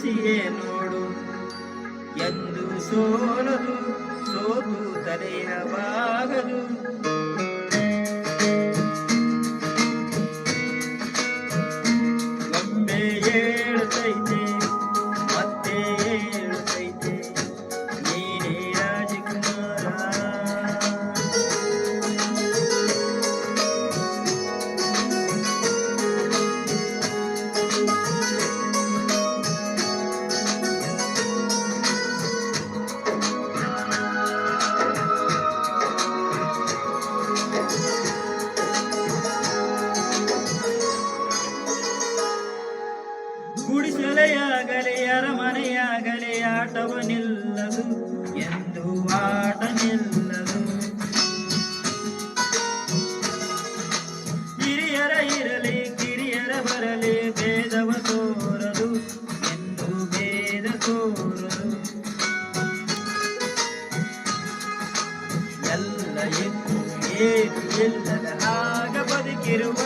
ಬೀಳಿಸಿಯೇ ನೋಡು ಎಂದು ಸೋಲದು ಸೋತು ತಲೆಯವಾಗದು. ಗೊಂಬೆ ಏಳುತ್ತೈತೆ ಮತ್ತೆ ಏಳುತ್ತೈತೆ ನೀನೇ ರಾಜಕುಮಾರ. ಗುಡಿಸಲೆಯಾಗಲಿ ಅರಮನೆಯಾಗಲಿ ಆಟವ ನಿಲ್ಲದು ಎಂದು ಆಟ ನಿಲ್ಲದು. ಹಿರಿಯರ ಇರಲಿ ಕಿರಿಯರ ಬರಲಿ ಭೇದವ ತೋರದು ಎಂದು ಭೇದ ತೋರದು. ಎಲ್ಲ ಇದ್ದು ಏನು ಇಲ್ಲದ ಆಗ ಬದುಕಿರುವ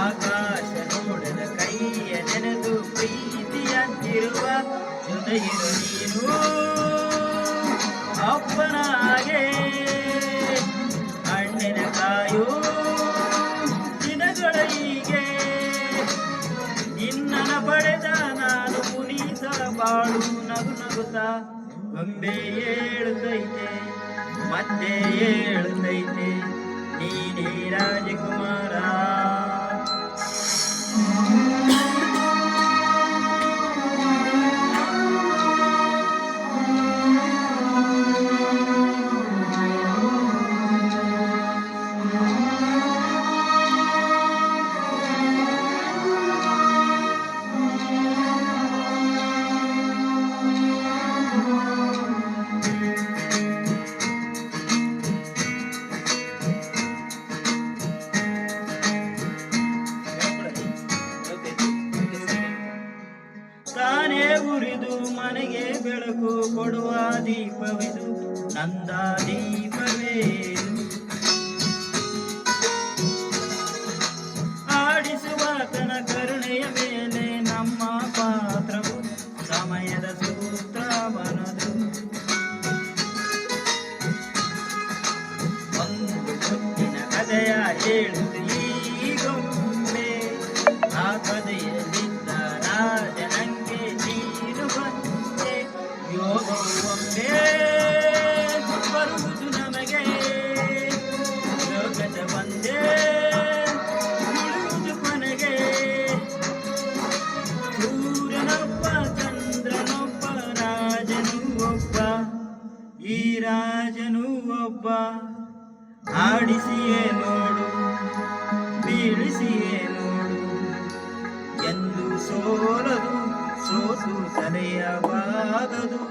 ಆಕಾಶ ನೋಡದ ಕೈಯ ನೆನೆದು ಪ್ರೀತಿಯಂತಿರುವ ಜೊತೆಗಿರು ನೀನು ಅಪ್ಪನ ಹಾಗೆ ಹಣ್ಣಿನ ಕಾಯೋ ದಿನಗಳ ಹೀಗೆ ನಿನ್ನನ ಪಡೆದ ನಾನು ಪುನೀತ ಬಾಳು ನಗು ನಗುತ್ತಾ. ಗೊಂಬೆ ಏಳುತ್ತೈತೆ ಮತ್ತೆ ಏಳುತ್ತೈತೆ ನೀನೇ ರಾಜಕುಮಾರ. ತಾನೇ ಉರಿದು ಮನೆಗೆ ಬೆಳಕು ಕೊಡುವ ದೀಪವಿದು ನಂದ ದೀಪವೇ. ಆಡಿಸುವಾತನ ಕರುಣೆಯ ಮೇಲೆ ನಮ್ಮ ಪಾತ್ರವು ಸಮಯದ ಸೂತ್ರವನದು. ಒಂದು ಹೊತ್ತಿನ ಕಥೆಯ ಹೇಳುದು ಈ ಗೊಂಬೆ, ಆ ಕಥೆಯಲ್ಲಿದ್ದ ರಾಜನಂಗೆ ನೀನು ಬಂದೆ. ಯೋಗವು ಒಮ್ಮೆ ಬರುವುದು ನಮಗೆ ಲೋಕದ ಒಂದೇ ಉಳಿಯುವುದು ಕೊನೆಗೆ. ಸೂರ್ಯನೊಬ್ಬ ಚಂದ್ರನೊಬ್ಬ ರಾಜನು ಒಬ್ಬ, ಈ ರಾಜನು ಒಬ್ಬ. ಆಡಿಸಿಯೇ ನೋಡು ಬೀಳಿಸಿಯೇ ನೋಡು ಎಂದು ಸೋಲದು ಸೋತು ತಲೆಯವಾಗದು.